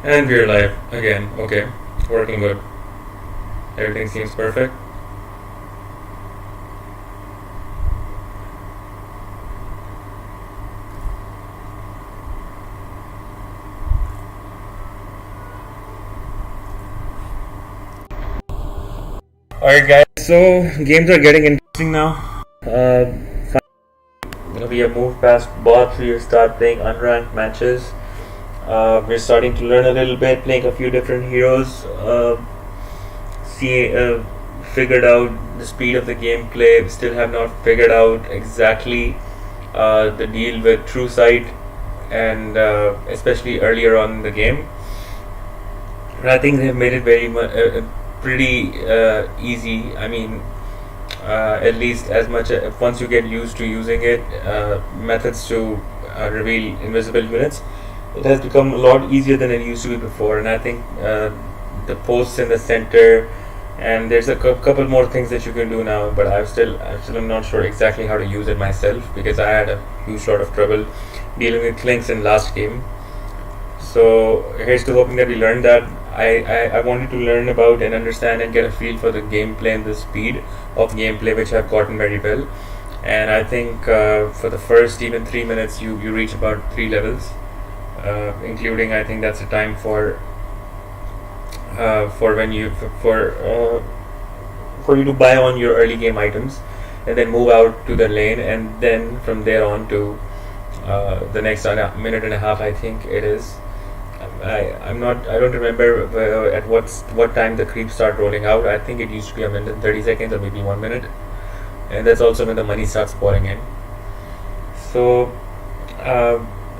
And we're live again. Okay, working good. Everything seems perfect. Alright, guys, so games are getting interesting now. We have moved past bots, we start playing unranked matches. We're starting to learn a little bit, playing a few different heroes. See, figured out the speed of the gameplay. We still have not figured out exactly the deal with True Sight, and especially earlier on in the game. But I think they've made it pretty easy. I mean, at least as much once you get used to using it, methods to reveal invisible units, it has become a lot easier than it used to be before. And I think the posts in the center, and there's a couple more things that you can do now, but I'm still not sure exactly how to use it myself because I had a huge lot of trouble dealing with links in last game. So here's to hoping that we learn that. I wanted to learn about and understand and get a feel for the gameplay and the speed of gameplay, which I've gotten very well. And I think for the first even 3 minutes, you reach about 3 levels, including I think that's the time for when you for you to buy on your early game items, and then move out to the lane, and then from there on to the next minute and a half, I think it is. I don't remember at what time the creeps start rolling out. I think it used to be a minute and 30 seconds or maybe 1 minute, and that's also when the money starts pouring in. So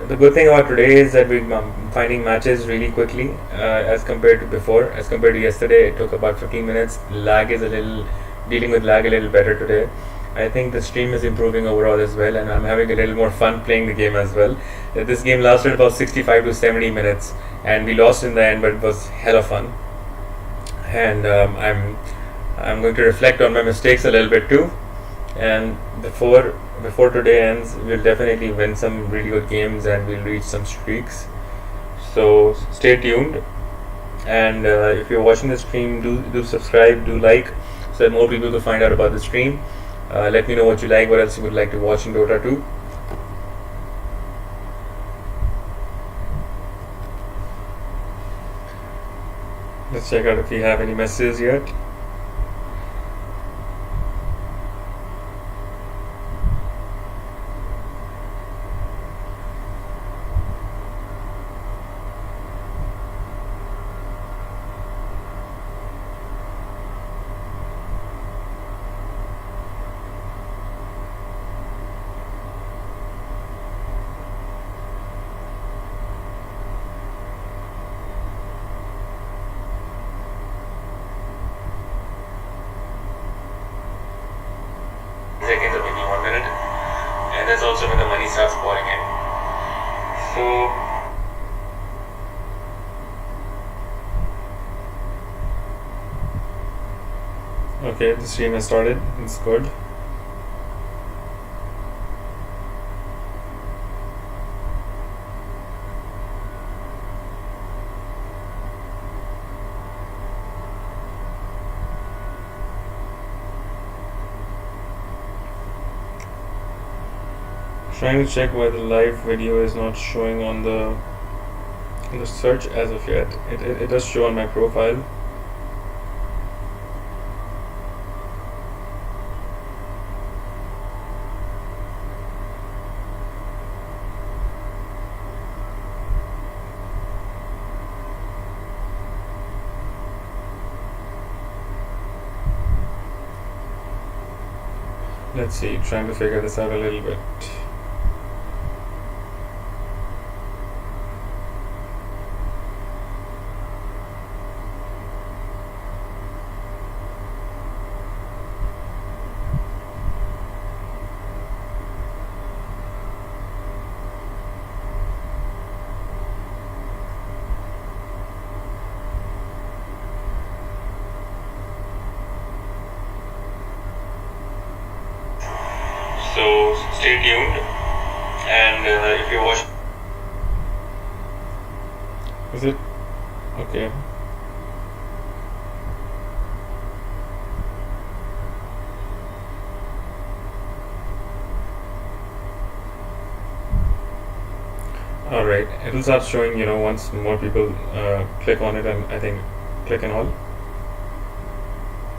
the good thing about today is that we're finding matches really quickly as compared to before. As compared to yesterday, it took about 15 minutes. Dealing with lag a little better today. I think the stream is improving overall as well, and I'm having a little more fun playing the game as well. This game lasted about 65 to 70 minutes, and we lost in the end, but it was hella fun. And I'm going to reflect on my mistakes a little bit too. And before today ends, we'll definitely win some really good games, and we'll reach some streaks. So stay tuned, and if you're watching the stream, do subscribe, do like, so that more people will find out about the stream. Let me know what you like, what else you would like to watch in Dota 2. Let's check out if we have any messages yet. Seconds or maybe 1 minute, and that's also when the money starts pouring in. So okay, the stream has started. It's good. Trying to check why the live video is not showing on the search as of yet. It does show on my profile. Let's see, trying to figure this out a little bit. So stay tuned, and if you watch, is it Okay. All right. It'll start showing, once more people click on it, and I think click and all.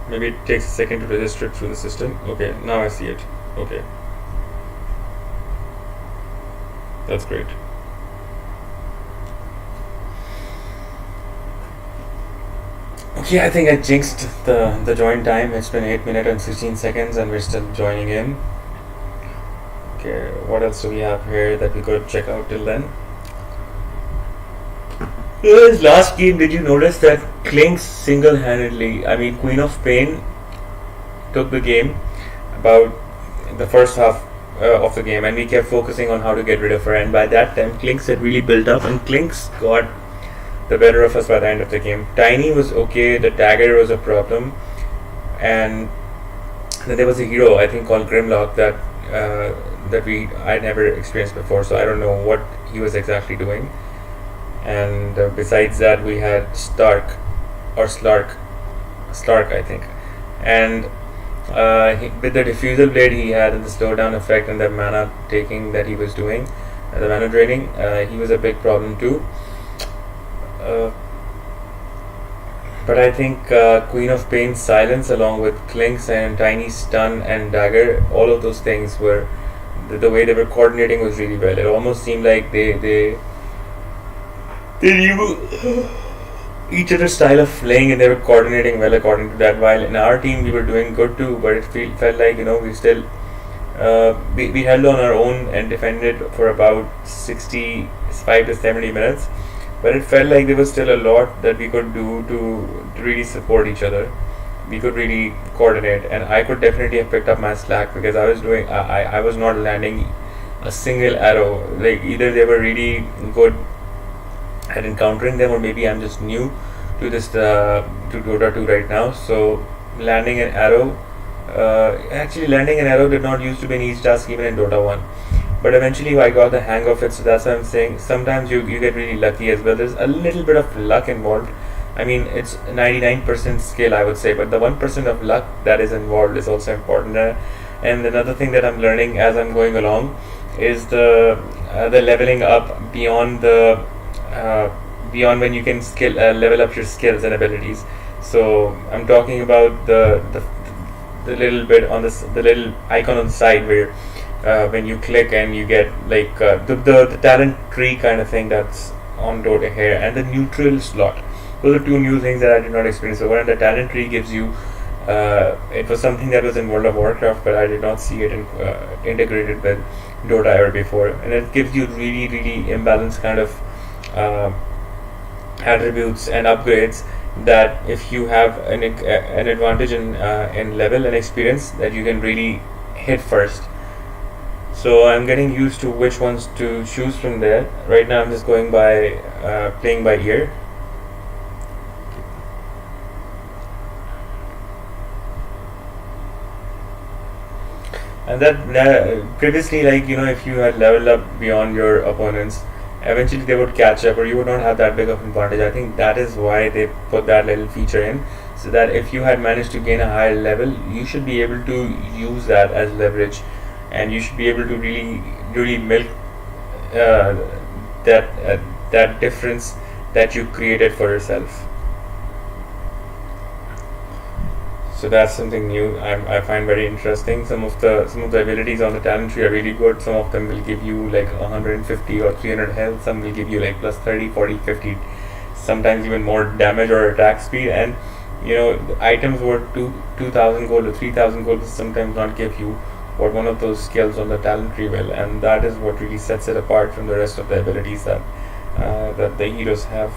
Maybe it takes a second to register it through the system. Okay, now I see it. Okay, that's great. Okay, I think I jinxed the join time. It's been 8 minutes and 16 seconds, and we're still joining in. Okay, what else do we have here that we could check out till then? This last game, did you notice that Clink single-handedly, I mean Queen of Pain, took the game about the first half of the game, and we kept focusing on how to get rid of her. And by that time, Clinks had really built up, and Clinks got the better of us by the end of the game. Tiny was okay, the dagger was a problem, and then there was a hero I think called Grimlock that I'd never experienced before. So I don't know what he was exactly doing. And besides that, we had Stark or Slark I think, and with the diffusal blade he had and the slowdown effect and the mana taking that he was doing, the mana draining, he was a big problem too. But I think Queen of Pain's silence along with Clink's and Tiny's stun and dagger, all of those things were the way they were coordinating was really well. It almost seemed like they knew each other's style of playing and they were coordinating well according to that. While in our team we were doing good too, but it felt like we still we held on our own and defended for about 65 to 70 minutes. But it felt like there was still a lot that we could do to really support each other. We could really coordinate, and I could definitely have picked up my slack because I was not landing a single arrow. Like either they were really good at encountering them, or maybe I'm just new to this to Dota 2 right now. So landing an arrow, actually landing an arrow did not used to be an easy task even in Dota 1. But eventually I got the hang of it, so that's why I'm saying sometimes you get really lucky as well. There's a little bit of luck involved. I mean, it's 99% skill, I would say, but the 1% of luck that is involved is also important. And another thing that I'm learning as I'm going along is the leveling up beyond when you can level up your skills and abilities. So I'm talking about the little bit on the little icon on the side where when you click and you get like the talent tree kind of thing that's on Dota here, and the neutral slot. Those are two new things that I did not experience before. And the talent tree gives you it was something that was in World of Warcraft, but I did not see it integrated with Dota ever before, and it gives you really imbalanced kind of attributes and upgrades that if you have an advantage in level and experience, that you can really hit first. So I'm getting used to which ones to choose from there. Right now I'm just going by playing by ear. And that previously, like if you had leveled up beyond your opponents, eventually they would catch up, or you would not have that big of an advantage. I think that is why they put that little feature in, so that if you had managed to gain a higher level, you should be able to use that as leverage, and you should be able to really milk that difference that you created for yourself. So that's something new I find very interesting. Some of the abilities on the talent tree are really good. Some of them will give you like 150 or 300 health. Some will give you like plus 30, 40, 50, sometimes even more damage or attack speed. And the items worth 2,000 gold or 3,000 gold will sometimes not give you what one of those skills on the talent tree will, and that is what really sets it apart from the rest of the abilities that the heroes have.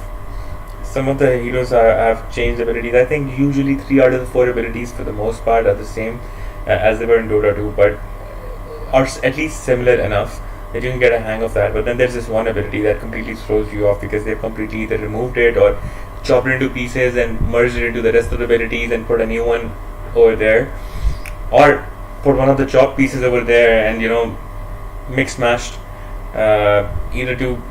Some of the heroes have changed abilities. I think usually 3 out of the 4 abilities for the most part are the same as they were in Dota 2, but are at least similar enough that you can get a hang of that. But then there's this one ability that completely throws you off because they've completely either removed it or chopped it into pieces and merged it into the rest of the abilities and put a new one over there, or put one of the chopped pieces over there and mix matched either to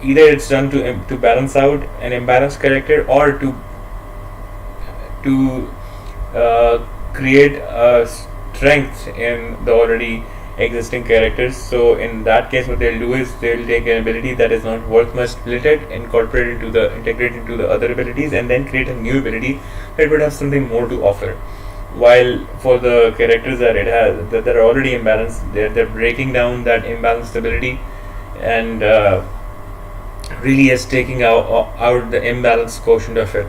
either it's done to balance out an imbalanced character, or to create a strength in the already existing characters. So in that case, what they'll do is they'll take an ability that is not worth much, split it, integrate into the other abilities, and then create a new ability that would have something more to offer. While for the characters that it has that are already imbalanced, they're breaking down that imbalanced ability, and really is taking out the imbalance quotient of it.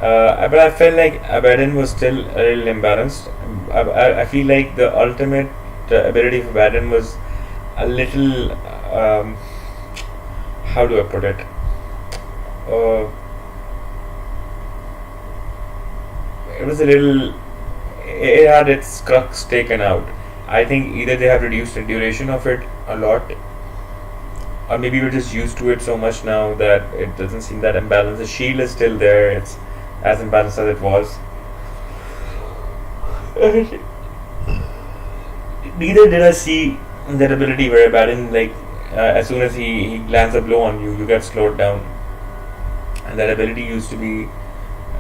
But I felt like Abaddon was still a little imbalanced. I feel like the ultimate ability of Abaddon was a little. How do I put it? It was a little. It had its crux taken out. I think either they have reduced the duration of it a lot, or maybe we're just used to it so much now that it doesn't seem that imbalanced. The shield is still there, it's as imbalanced as it was. Neither did I see that ability where Abaddon, like, as soon as he lands a blow on you, you get slowed down. And that ability used to be,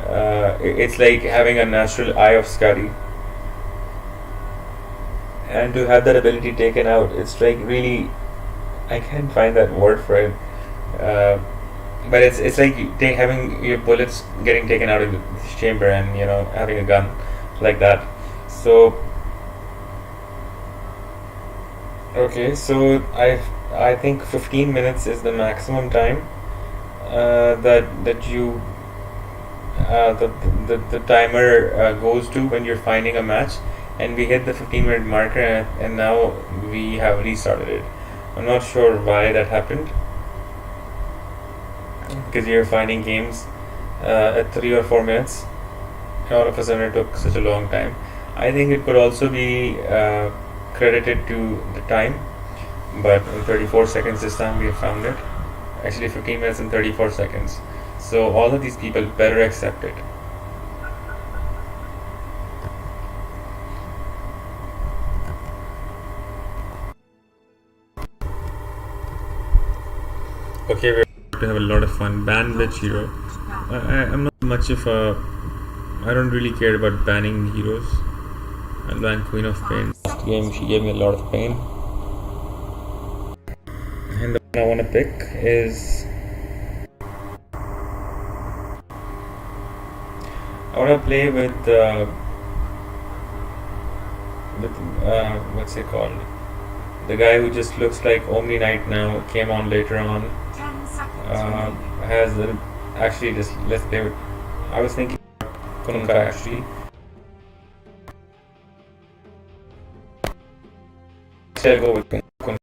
it's like having a natural eye of Scotty. And to have that ability taken out, it's like really, I can't find that word for it. But it's like having your bullets getting taken out of the chamber, and having a gun like that. So okay, so I think 15 minutes is the maximum time that you the timer goes to when you're finding a match, and we hit the 15-minute marker, and now we have restarted it. I'm not sure why that happened, because you're finding games at 3 or 4 minutes, and all of a sudden it took such a long time. I think it could also be credited to the time, but in 34 seconds this time we have found it. Actually 15 minutes and 34 seconds. So all of these people better accept it. Okay, we're going to have a lot of fun. Ban which hero? I'm not much of a. I don't really care about banning heroes. I'll ban Queen of Pain. Last game she gave me a lot of pain. And the one I want to pick is. I want to play with what's it called? The guy who just looks like Omni Knight now, came on later on. Has actually just let's play with. I was thinking Kunka actually. I'll go with Kunka.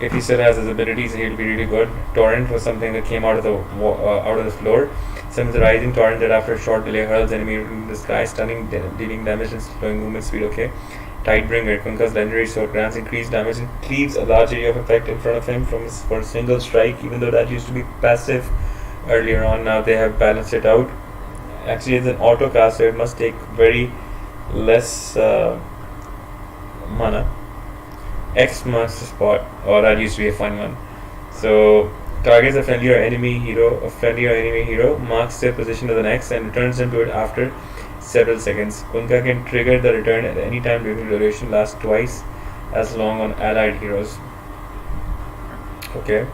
If he still has his abilities, he'll be really good. Torrent was something that came out of the floor. Sends a rising torrent that after a short delay hurls enemy in the sky, stunning, dealing damage and slowing movement speed. Okay. Tidebringer, Kunka's legendary sword grants increased damage and cleaves a large area of effect in front of him for a single strike, even though that used to be passive earlier on. Now they have balanced it out. Actually, it's an auto caster, it must take very less mana. X marks the spot. Oh, that used to be a fun one. So targets a friendly or enemy hero, marks their position to the next, and returns them to it after several seconds. Kunka can trigger the return at any time during the duration, lasts twice as long on allied heroes. Okay.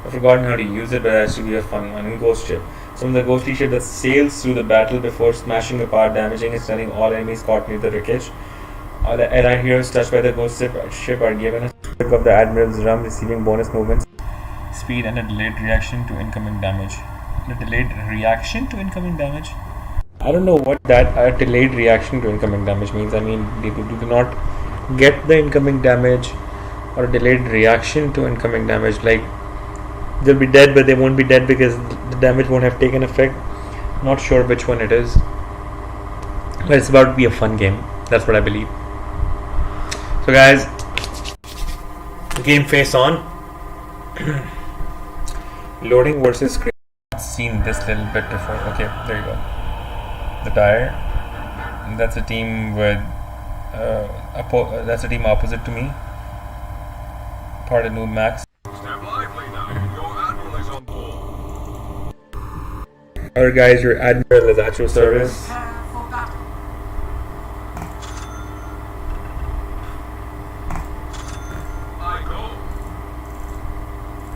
I've forgotten how to use it, but that should be a fun one. And Ghost Ship. Summon the ghostly ship that sails through the battle before smashing apart, damaging and stunning all enemies caught near the wreckage. All the allied heroes touched by the ghost ship are given a trick of the Admiral's rum, receiving bonus movement speed and a delayed reaction to incoming damage. I don't know what that delayed reaction to incoming damage means. I mean, they do not get the incoming damage, or a delayed reaction to incoming damage. Like, they'll be dead, but they won't be dead because the damage won't have taken effect. Not sure which one it is. But it's about to be a fun game. That's what I believe. So guys, game face on. Loading versus screen. I've seen this little bit before. Okay, there you go. The tire. That's a team with that's a team opposite to me. Pardon, no max. Stand lively now. Your admiral is on board. Alright, guys, your admiral is at your service. I go.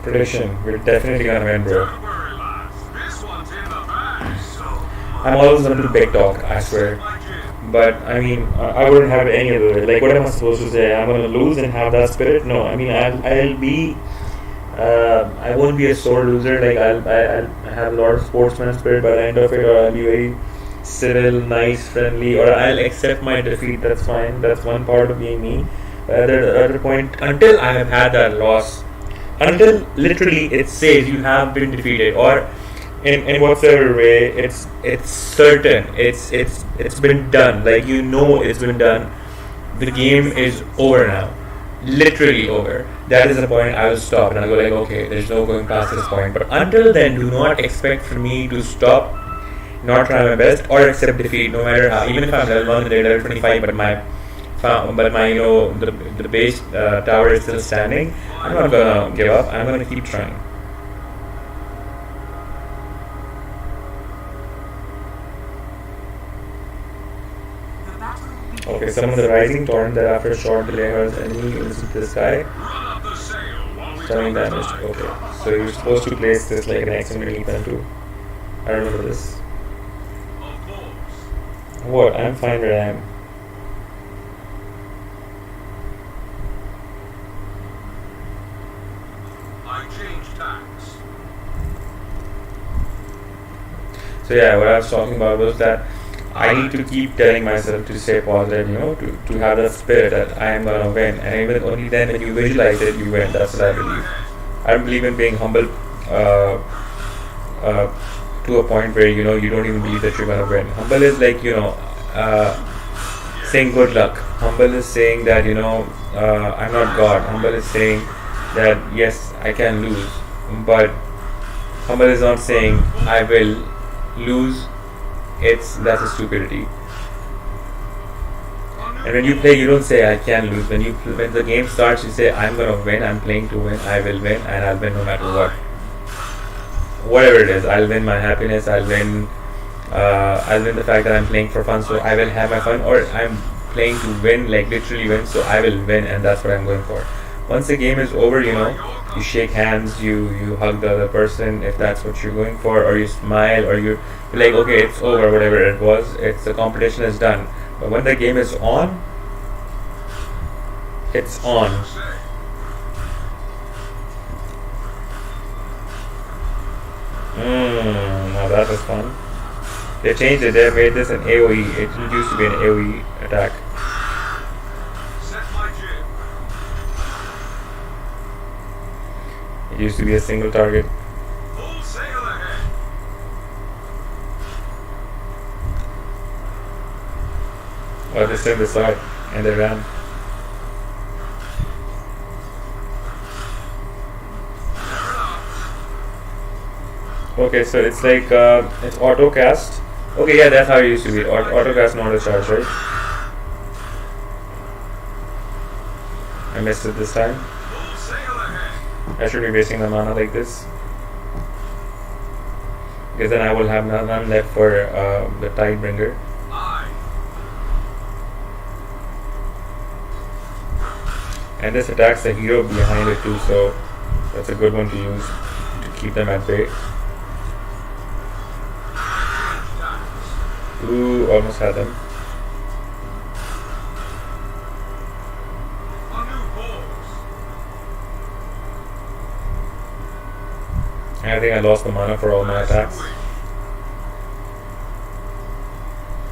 Prediction: we're definitely gonna win, bro. Don't worry, lads. This one's in the bag. So, I'm always gonna do big talk, I swear. my gym. But I mean, I wouldn't have it any other way. Like, what am I supposed to say? I'm gonna lose and have that spirit? No, I mean, I'll be. I won't be a sore loser. Like, I'll have a lot of sportsman spirit by the end of it, or I'll be very civil, nice, friendly, or I'll accept my defeat. That's fine. That's one part of being me. But at the other point, until I have had that loss, until literally it says you have been defeated, or in whatsoever way, it's certain, it's been done. Like, you know, it's been done. The game is over now, literally over. That is the point I will stop and I'll go like, okay, there's no going past this point. But until then, do not expect for me to stop, not try my best, or accept defeat, no matter how. Even if I'm level 1 and level 25, but my the base tower is still standing, I'm not gonna give up. I'm gonna keep trying. Okay, some of the rising torrent that after a short delay hurls enemy units into the sky, Run up the sail while we stunning take the damage. time. Okay, so you're supposed to place this like an X underneath them too. I remember this. Of course. What? I'm fine where I am. I change tacks. So yeah, what I was talking about was that I need to keep telling myself to stay positive, you know, to have that spirit that I am gonna win, and even only then when you visualize it, you win. That's what I believe. I don't believe in being humble to a point where, you know, you don't even believe that you're gonna win. Humble is like, you know, saying good luck. Humble is saying that, you know, I'm not God. Humble is saying that yes, I can lose, but humble is not saying I will lose. That's a stupidity. And when you play, you don't say I can lose. When the game starts, you say I'm gonna win. I'm playing to win. I will win, and I'll win no matter what. Whatever it is, I'll win my happiness. I'll win the fact that I'm playing for fun. So I will have my fun, or I'm playing to win, like literally win. So I will win, and that's what I'm going for. Once the game is over, you know, you shake hands, you hug the other person if that's what you're going for, or you smile, or you're like, okay, it's over, whatever it was. It's the competition is done. But when the game is on, it's on. Now that was fun. They changed it. They made this an AOE. It didn't used to be an AOE attack. Set my jib. It used to be a single target. Full sail ahead. Oh, they took the side and they ran. Okay, so it's like it's auto cast. Okay, yeah, that's how it used to be. Auto cast, not a charge, right? I missed it this time. Full sail ahead. I should be wasting the mana like this, because then I will have none left for the Tidebringer. I. And this attacks the hero behind it too, so that's a good one to use to keep them at bay. Ooh, almost had them. A new course. I think I lost the mana for all my attacks.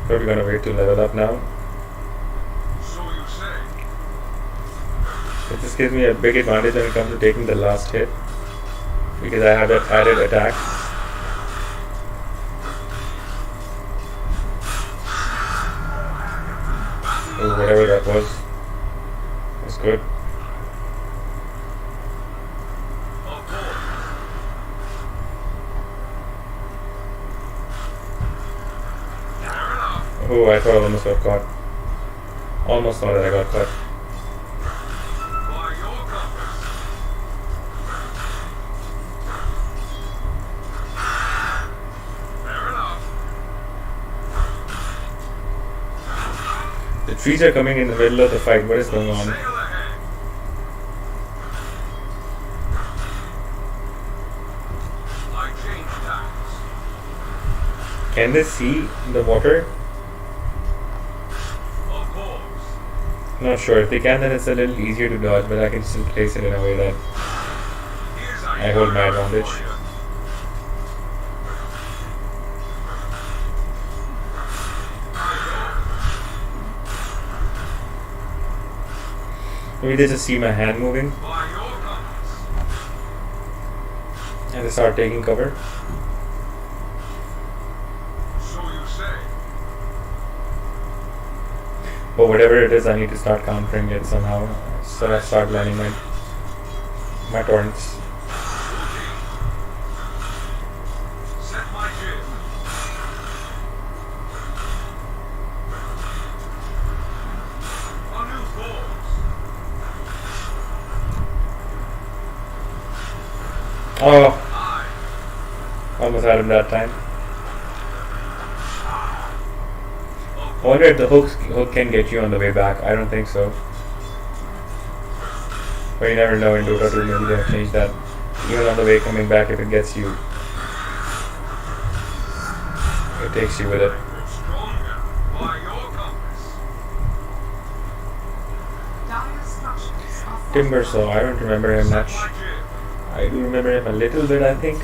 Probably gonna wait to level up now. So you say. It just gives me a big advantage when it comes to taking the last hit, because I have that added attack. Or whatever that was. That's good. Of course. Fair enough. Oh, I thought I almost got caught. Almost thought that I got caught. By your compass. The trees are coming in the middle of the fight. What is going on? Sail ahead. I change tacks. Can they see the water? Of course. Not sure. If they can, then it's a little easier to dodge, but I can still place it in a way that Here's I hold my advantage. for you. Maybe they just see my hand moving By your compass. and they start taking cover. So you say. But whatever it is, I need to start countering it somehow. So I start landing my torrents. Set my jib. A new course. Oh, I. almost had him that time. Of I wonder if the hook can get you on the way back. I don't think so. But you never know in Dota 2, maybe they have changed that. Even on the way coming back, if it gets you, it takes you with it. stronger. By your compass. Timber Saw, I don't remember him Set much. my jib. I do remember him a little bit, I think.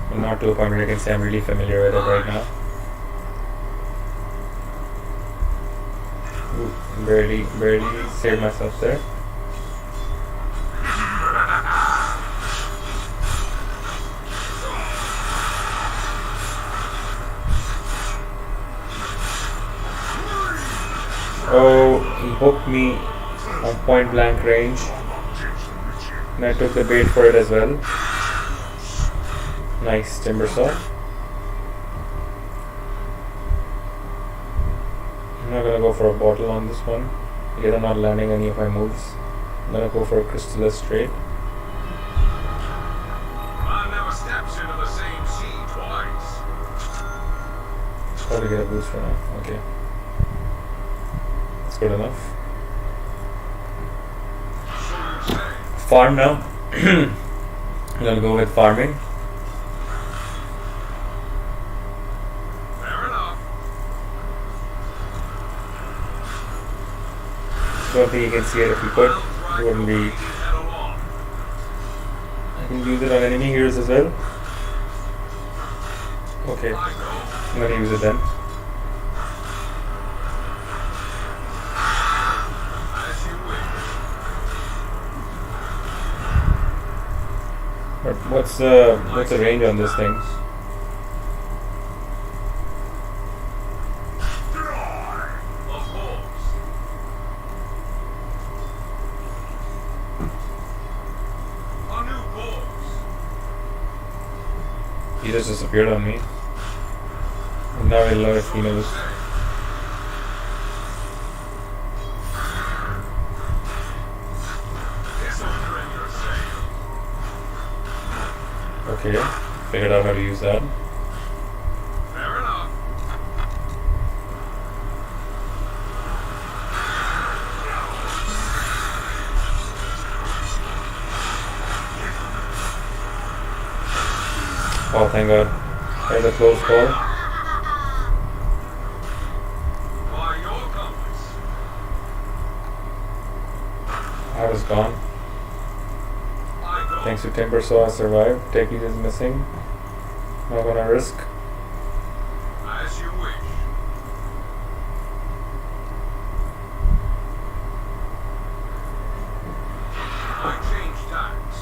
But not to a point where I can say I'm really familiar with it right now. Ooh, barely saved myself there. Oh, he hooked me on point blank range. And I took the bait for it as well. Nice timber saw. I'm not gonna go for a bottle on this one because I'm not landing any of my moves. I'm gonna go for a crystallis straight. Man never steps into the same sea twice. Probably get a boost for now. Okay. That's good enough. So you say. Farm now. I'm gonna go with farming. Fair enough. Don't think you can see it if you could. It wouldn't be. Head along. I can use it on enemy heroes as well. Okay, I go. I'm gonna use it then. As you wish. But what's the range on this thing? Of course. A new course. He just disappeared on me. And now we'll know if he knows. This will render sail. Okay, figured out how to use that. Fair enough. Oh, thank God. That was a close call. By your compass. I was gone. I go. Thanks to Timber Saw, I survived. Techie is missing. Not gonna risk. As you wish. I change tacks.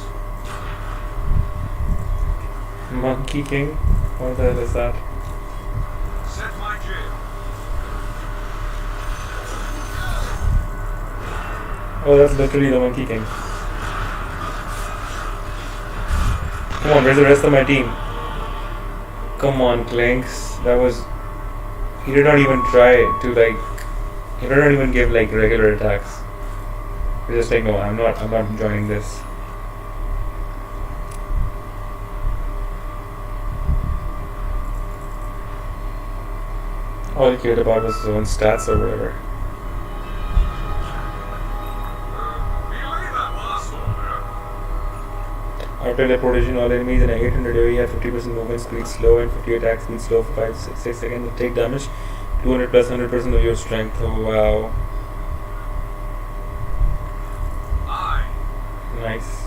Monkey King? What the hell is that? Set my jib. Oh, that's literally the Monkey King. Come on, where's the rest of my team? Come on, Clanks. That was... He did not even try to like... He did not even give like regular attacks. He's just like, no, I'm not joining this. All he cared about was his own stats or whatever. Relay that last order. After teleportation, all enemies in a 800 area have 50% movement speed slow and 50 attack speed slow for 5-6 seconds and take damage 200 plus 100% of your strength. Oh wow. I. Nice.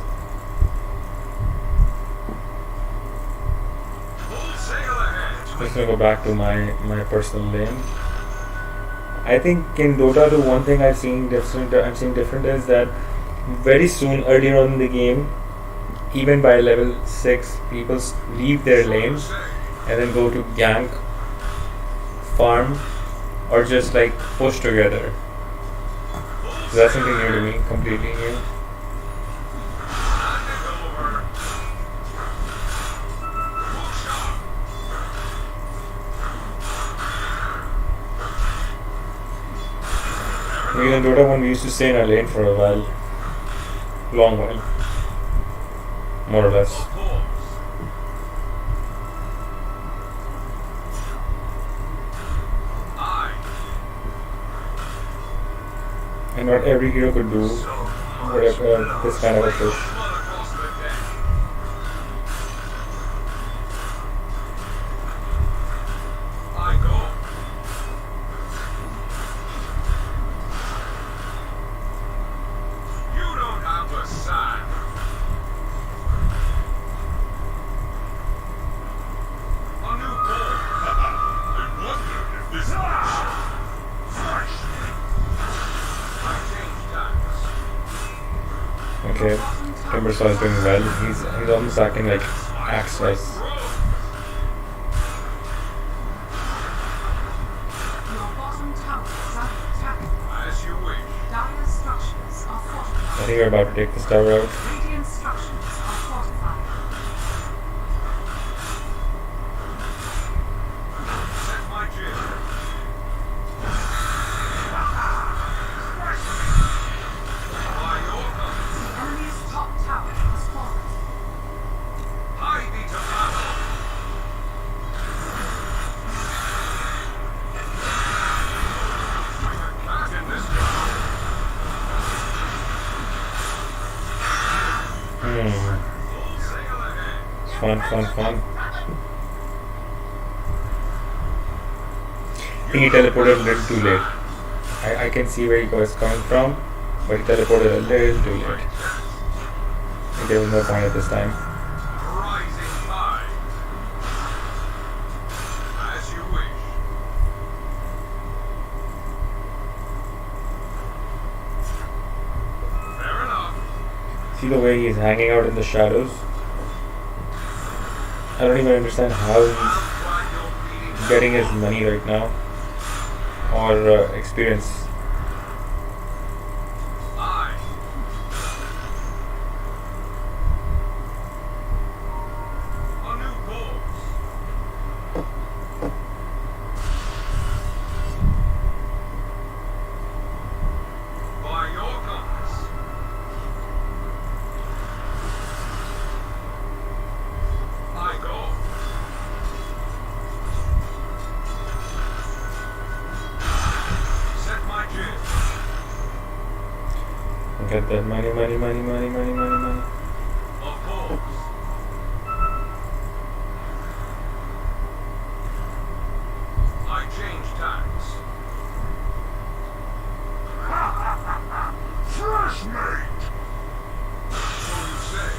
Full sail ahead. I'm just gonna go back to my personal lane. I think in Dota 2 one thing I'm seeing different is that very soon earlier on in the game, even by level 6, people leave their lanes and then go to gank, farm, or just like push together. So that's something new to me, completely new. We in Dota 1 we used to stay in our lane for a while. Long while. More or less. And not every hero could do whatever this kind of a push. Okay, Timbersaw is doing well. He's almost acting like Axe-like. I think we're about to take this tower out. Fun. I think he teleported a little too late. I can see where he was coming from, but he teleported a little too late. I think there was no point at this time. See the way he's hanging out in the shadows? I don't even understand how he's getting his money right now or experience. Get that money. Of course. I change tax. Fresh mate. So you say.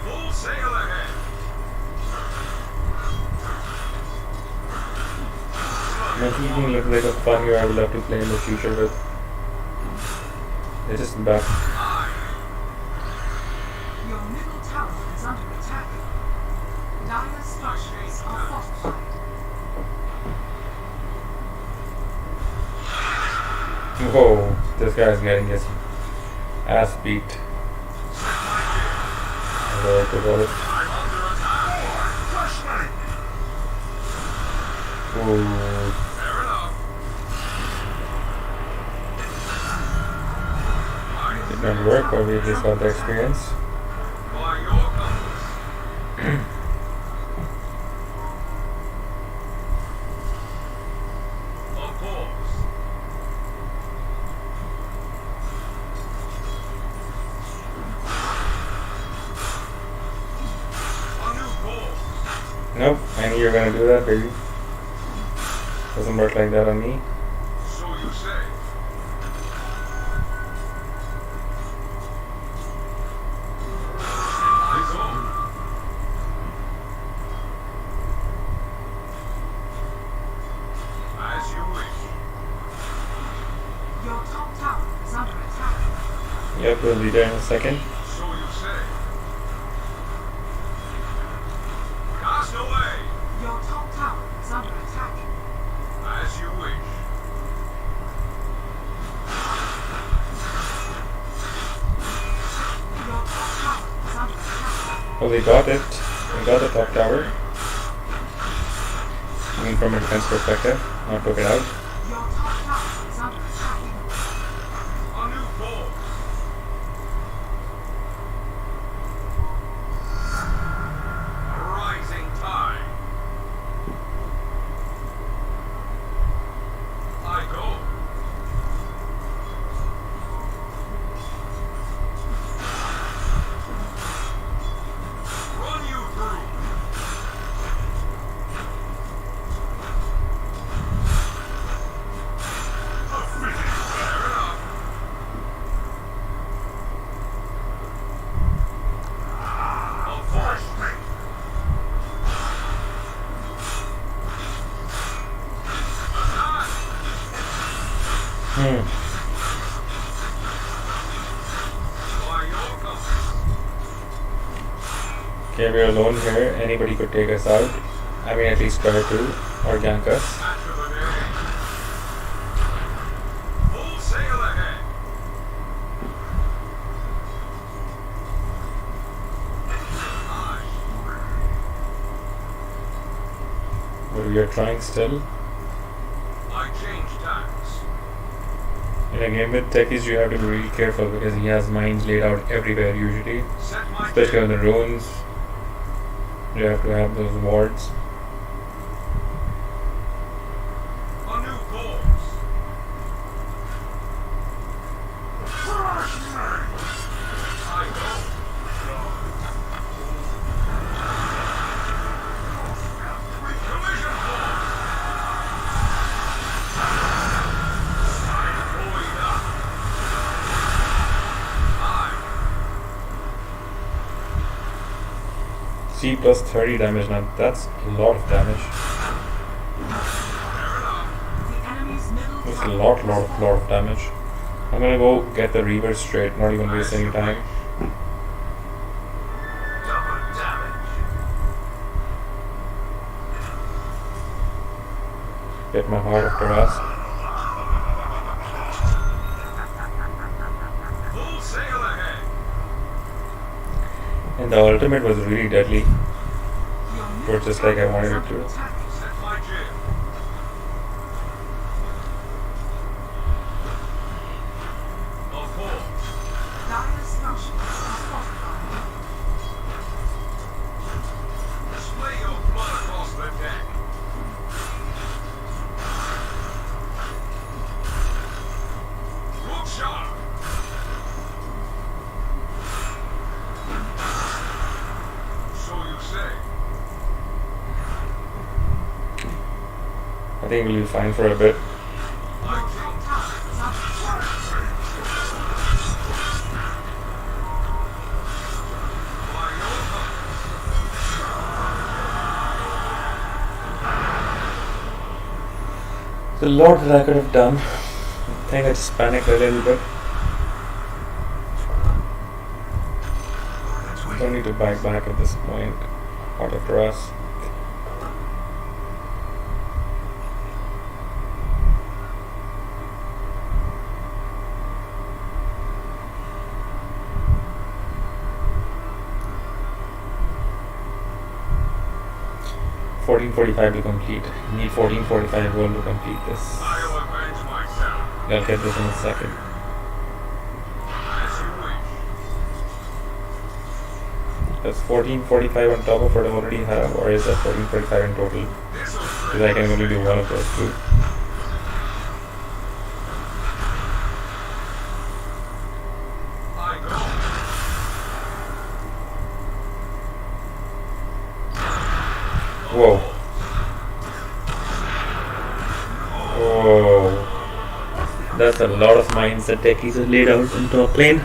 Full sail ahead. Making look like a fun hero I would love to play in the future with. It's just back. Your middle tower is under attack. Dire structures are fortified. Whoa, this guy's getting his ass beat. Ooh. Did not work, but we at least got the experience. Nope, I knew you were gonna do that, baby. Doesn't work like that on me. So you say. I go. As you wish. Your top tower is under attack. Yep, we'll be there in a second. So you say. Cast away. Your top tower is under attack. As you wish. Your top tower is under attack. Well, we got it. We got the top tower. I mean, from a defense perspective, not took it out. Your top tower is under attack. A new force. A rising tide. I go. Run you through. Fair enough. Of course. Attack. By your compass. Okay, we're alone here. Anybody could take us out. I mean, at least try to, or gank us. Match of the day. Full sail ahead. Aye. But we are trying still. I change tacks. In a game with techies, you have to be really careful because he has mines laid out everywhere usually. Set my Especially on tail. the runes. You have to have those wards. A new course. I go. Collision force. I'm buoyed up. Aye. C plus 30 damage now. That's a lot of damage. Fair enough. The enemy's middle That's a tower lot is of damage. I'm gonna go get the reaver straight, not even waste any time. Double damage. Get my heart after us. Full sail ahead. And the ultimate was really deadly. Your Or just like I wanted it middle to. attack. Set my jib. Of course. Dire structures are fortified. Display your blood across the deck. Look sharp. So you say. I think we'll be fine for a bit. I Your change. top tower is under attack. By your compass. There's a lot that I could have done. I think I just panicked a little bit. Don't need to back at this point. Hot after us. $14.45 to complete. Need $14.45 gold to complete this. I'll avenge myself. I'll get this in a second. As you wish. That's $14.45 on top of what I already have, or is that $14.45 in total? This'll Because I can only do one of those two. I go. Of Whoa. Whoa. That's a lot of mines that techies have laid out in top lane.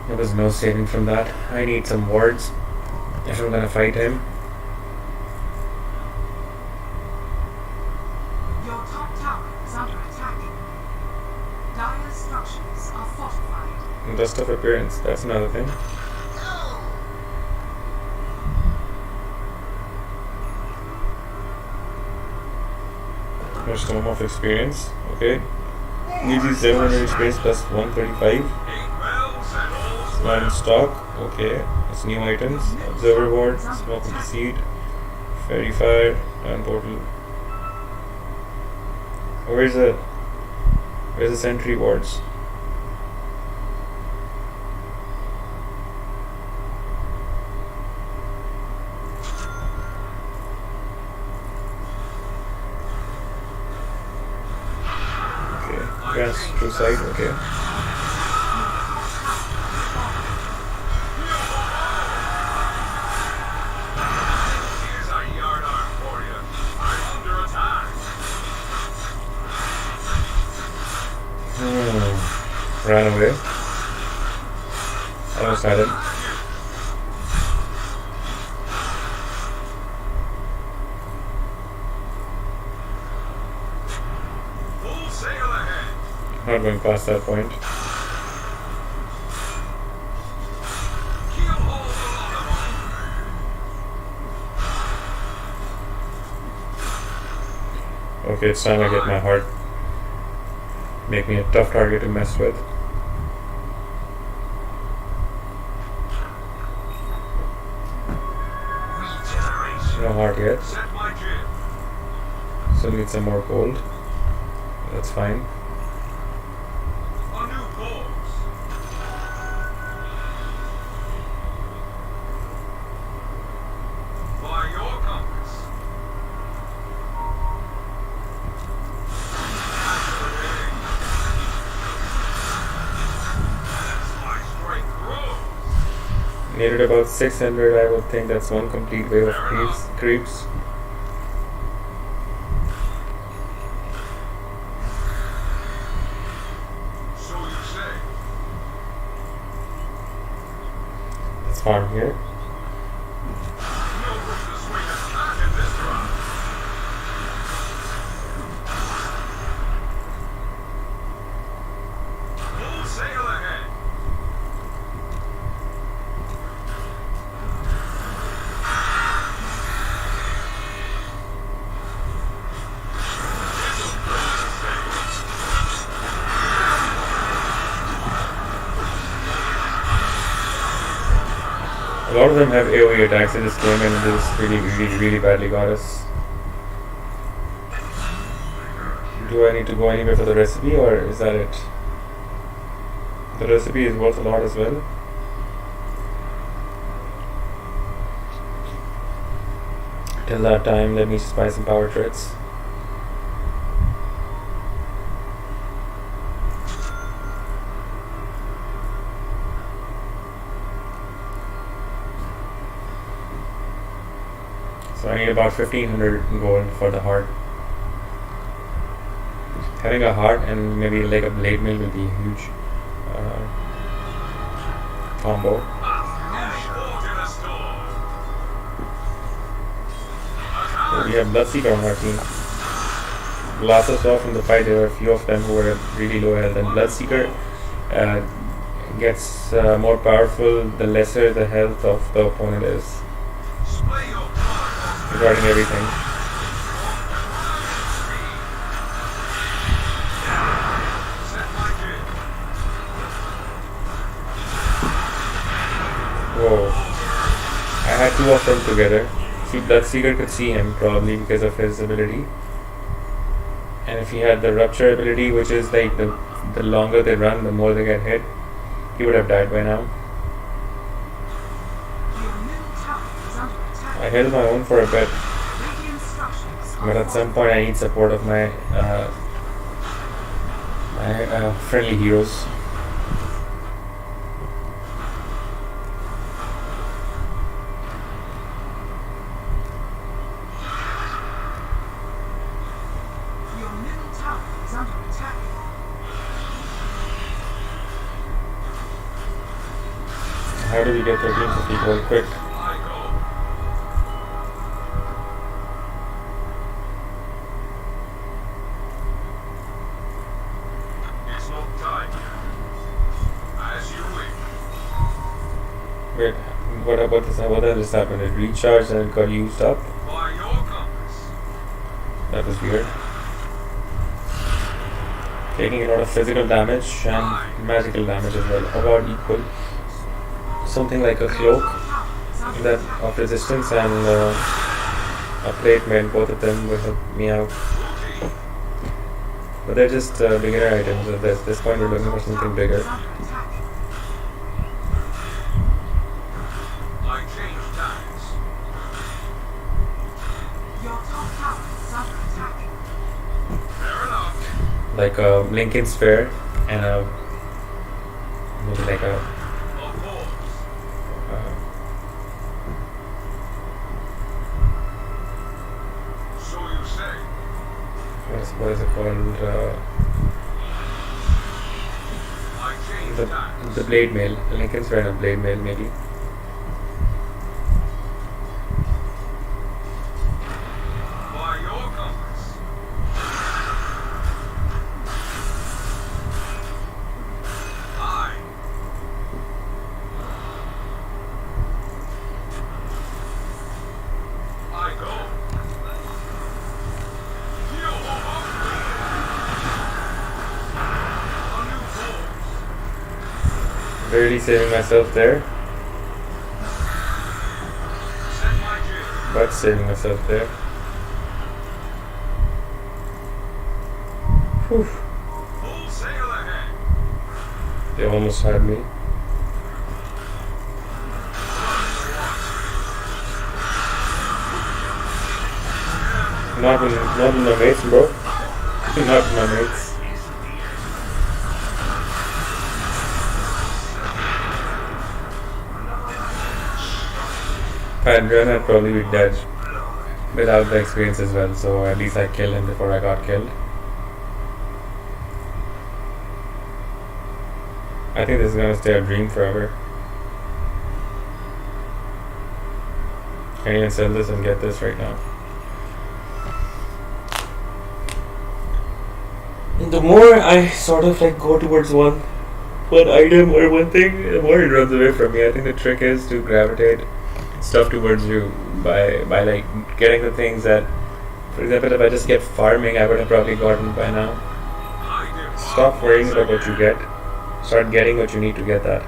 There was no saving from that. I need some wards if I'm gonna fight him. Your top tower is under attack. Dire structures are fortified. Dust of appearance, that's another thing. Storm of experience, okay. Gives you 700 experience plus 135. Not in stock, okay. It's new items. Observer ward, smoke of the seed, fairy fire, and portal. Where's the sentry wards? Yes, true side, okay. Here's a yard arm for you. I'm under attack. Ran away. Almost had him. Full sail ahead. Not going past that point. Keel haul the lot of them. Okay, it's time I get my heart. Make me a tough target to mess with. Regeneration. No heart yet. Set my jib. Still need some more gold. That's fine. A new course. By your compass. Activating. As my strength grows. Needed about 600, I would think that's one complete wave of creeps. So you say. Let's farm here. No room to swing a cock in this round. Full sail ahead. A lot of them have AoE attacks in this game and this really badly got us. Do I need to go anywhere for the recipe or is that it? The recipe is worth a lot as well. Till that time, let me just buy some power treads. So I need about 1500 gold for the heart. Having a heart and maybe like a blade mill will be a huge combo. So we have Bloodseeker on our team. Last us off in the fight, there were a few of them who were really low health, and Bloodseeker gets more powerful the lesser the health of the opponent is. Regarding everything. Whoa. I had two of them together. See, Bloodseeker could see him probably because of his ability. And if he had the rupture ability, which is like the longer they run, the more they get hit, he would have died by now. I held my own for a bit, but at some point I need support of my friendly heroes. How do we get 1350 gold quick? I go. It's not time yet. As you wish. Wait, what about this? What just happened? It recharged and it got used up? By your compass. That was weird. Taking a lot of physical damage and magical damage as well, about equal. Something like a cloak that of resistance and a plate mail, both of them will help me out. But they're just beginner items. At this point, we're looking for something bigger. I change tags. Your top tower is under attack. Fair enough. Like a Lincoln Sphere and a maybe like a Of course. uh, So you say. what is it called? I change tags. The blade mail. The Lincoln Sphere and a blade mail maybe. By your compass. I. I go. You a new force. Barely saving myself there, Set my jib. but saving myself there. Whew. Full sail ahead. They almost had me. Not in my mates, bro. Not in my mates. If I had run, I'd probably be dead without the experience as well. So at least I killed him before I got killed. I think this is gonna stay a dream forever. Can't even sell this and get this right now. The more I sort of like go towards one item or one thing, the more it runs away from me. I think the trick is to gravitate stuff towards you by like getting the things that, for example, if I just kept farming, I would have probably gotten by now. I did. Stop worrying about what you get. Start getting what you need to get that.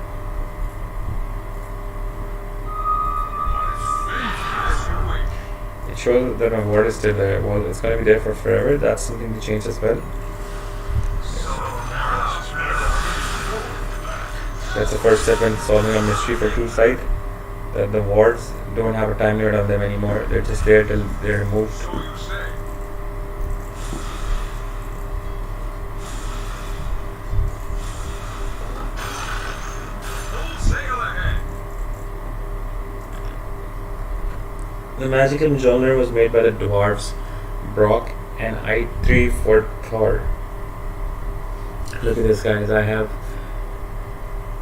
As you wish. It shows that my word is still there. Well, it's going to be there for forever. That's something to change as well. That's the first step in solving a mystery for two side. That the wards don't have a time limit on them anymore. They're just there till they're removed. So you say. Full sail ahead. The magical genre was made by the dwarves Brock and I3 for Thor. Look at this, guys. I have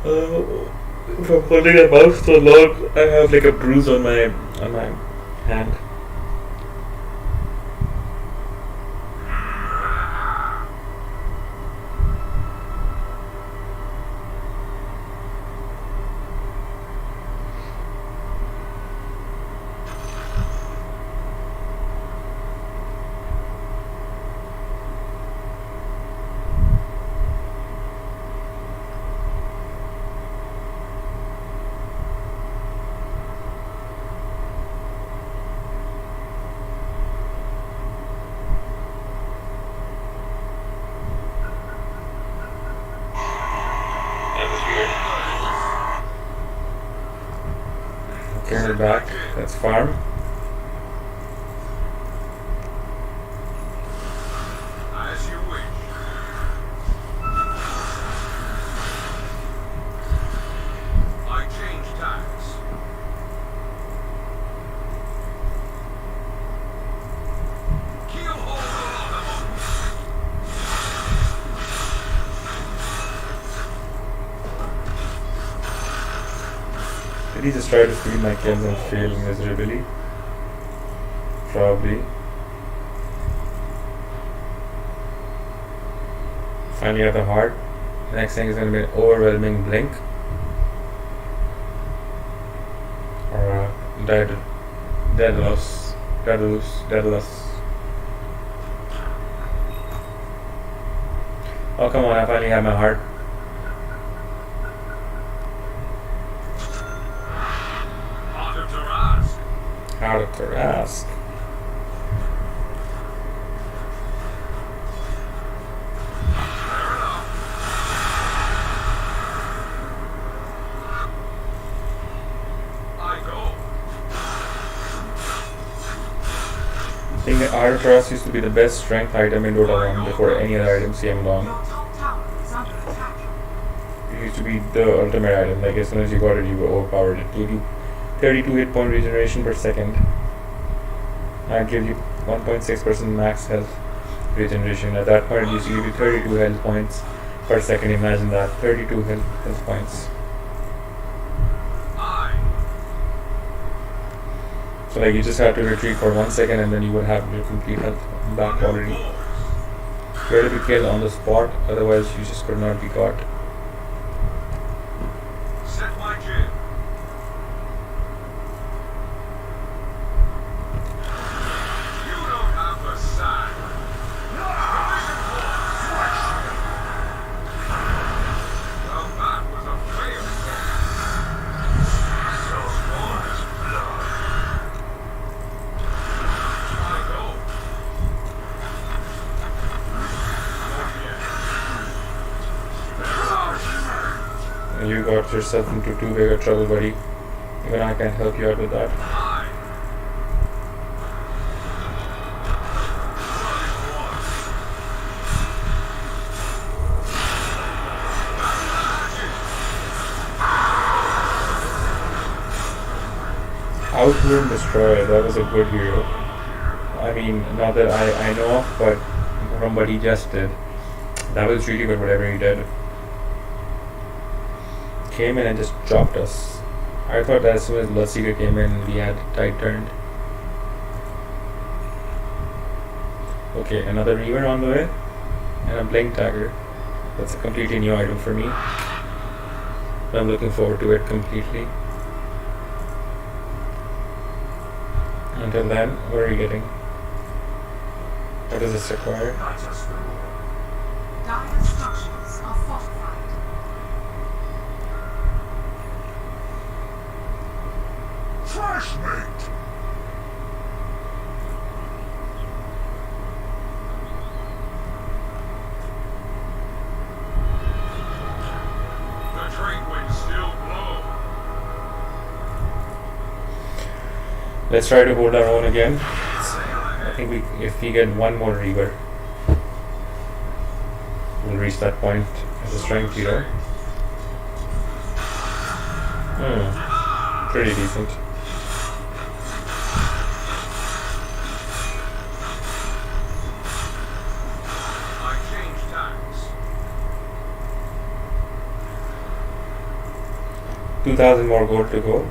from holding a mouse so long, I have like a bruise on my hand. Okay, we're back. That's farm. As you wish. I change tags. Keel hold the locomotive. Did he just try to steal my kills and fail miserably? Probably. Finally have the heart. Next thing is going to be an overwhelming blink. Or Daedalus. Oh come on, I finally have my heart. Heart of Taraz. Out of the ass. Fair enough. I go. I think the Art of Trust used to be the best strength item in Dota 1 before any other items came along. Your top tower is under attack. It used to be the ultimate item. Like as soon as you got it, you were overpowered. It gave you 32 hit point regeneration per second. Now it gives you 1.6% max health regeneration. At that point, it used to give you 32 health points per second. Imagine that, 32 health points. I. So like you just have to retreat for 1 second and then you will have your complete health back already. You had to be killed on the spot, otherwise you just could not be caught. Set my jib. You don't have the sack. Collision course. Well, that was a fail. So much blood. I go. Not yet. You got yourself into too big a trouble, buddy. Even I can't help you out with that. I. Outrun Destroyer, that was a good hero. I mean, not that I know of, but from what he just did, that was really good, whatever he did. Came in and just dropped us. I thought that as soon as Bloodseeker came in, we had tide turned. Okay, another Reaver on the way, and a Blink Dagger. That's a completely new item for me. I'm looking forward to it completely. Until then, what are you getting? What does this require? Dire structures are fortified. Fresh meat. The trade winds still blow. Let's try to hold our own again. I think if we get one more Reaver, we'll reach that point as a strength hero. Pretty decent. I change tacks. 2,000 more gold to go.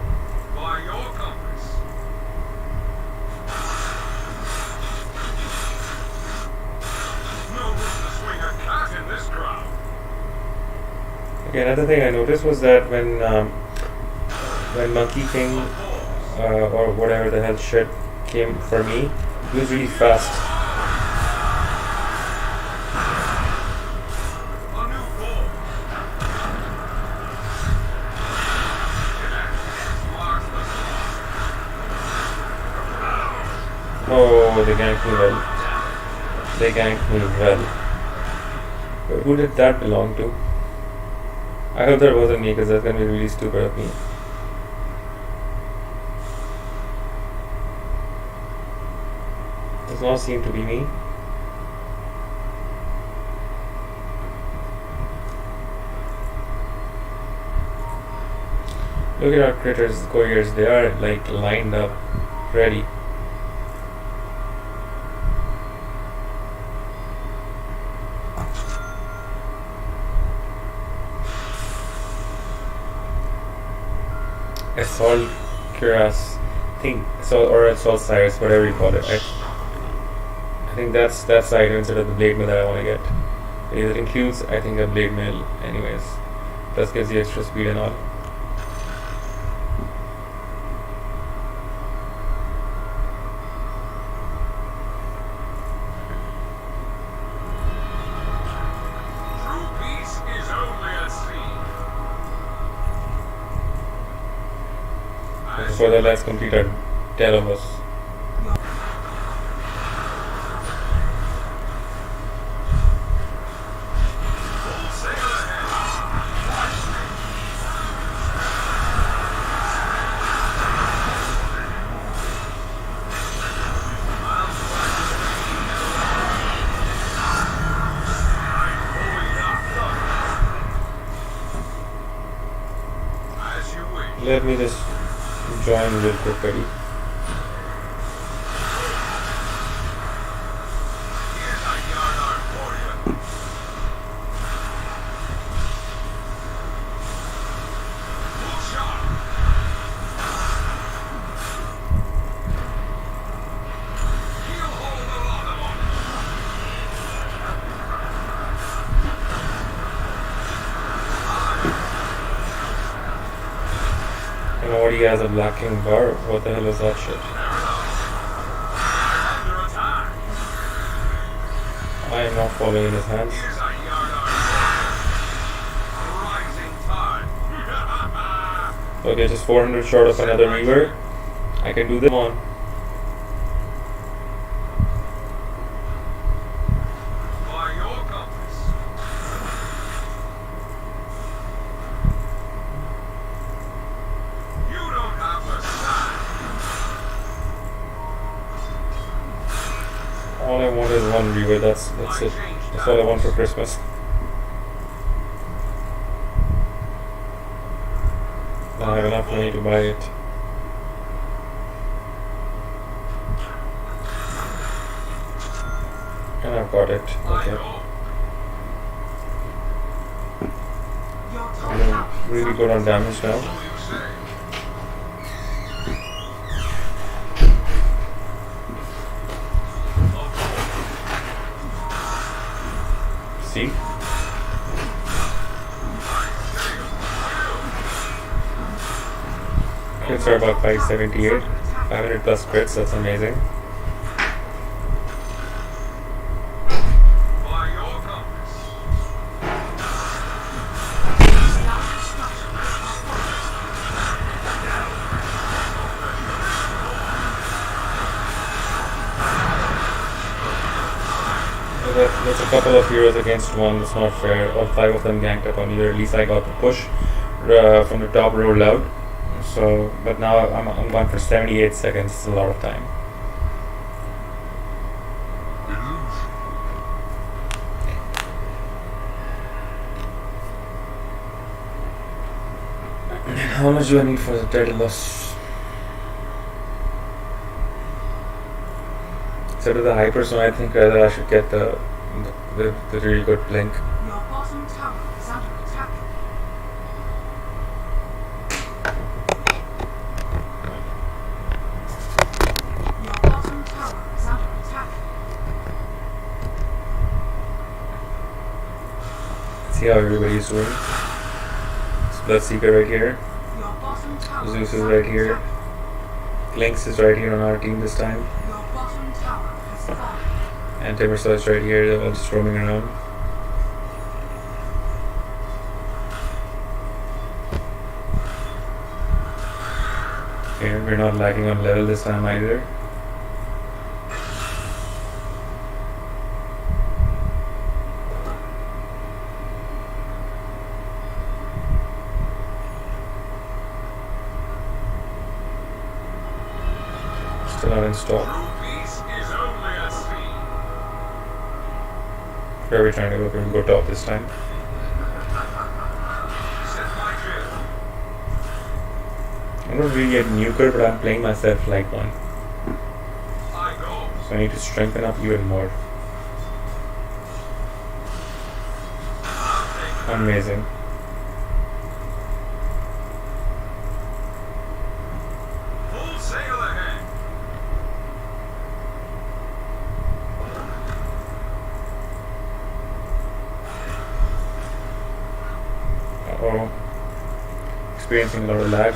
By your compass. No room to swing a cat in this crowd. Okay, another thing I noticed was that when Monkey King or whatever the hell shit came for me, he was really fast. A new goal. Mark the spot. Oh, they ganked me well. They ganked me well. But who did that belong to? I hope that wasn't me, because that's gonna be really stupid of me. Does not seem to be me. Look at our critters, couriers, they are like lined up, ready. Assault Cuirass. I think Assault Cyrus, whatever you call it. I think that's the item instead of the blade mail that I want to get. It includes, I think, a blade mail anyways. Plus gives you extra speed and all. True peace is only at sea. Before that, let's complete our Telos. Full sail ahead. I'm pulling up. As you wish. Let me just join real quick, buddy. Here's a yard arm for you. Full shot. He'll hold a lot of them. And what he has a blocking bar. What the hell is that shit? Under attack. I am not following in his hands. Here's a yard arm. Rising tide. Okay, just 400 short of another Reaver. I can do this one. By your compass. You don't have the sign. All I want is one Reaver. That's it. That's all I want for Christmas. I have enough money to buy it. And I've got it. I Okay. know. Your top I'm tower is really under good on attack. damage now. So you say. See? Crits are about 578. 500 plus crits, that's amazing. By your compass. That's a couple of heroes against one, it's not fair. All 5 of them ganked up on you. At least I got the push from the top roll out. So, but now I'm going for 78 seconds, it's a lot of time. How much do I need for the title loss? Instead of the hyperzone, I think rather I should get the really good blink. Your bottom tower is under attack. Your bottom tower is under attack. See how everybody's doing. It's Bloodseeker right here. Your bottom tower Zeus is under right here. attack. Lynx is right here on our team this time. Your bottom tower has fallen. And Timbersaw is right here, they're all just roaming around. Okay, we're not lacking on level this time either. Still not in stock. True peace is only at sea. Where are we trying to go? We'll go top this time. Set my jib. I'm not really a nuker, but I'm playing myself like one. I go. So I need to strengthen up even more. I'll take it. Amazing. experiencing a lot of lag.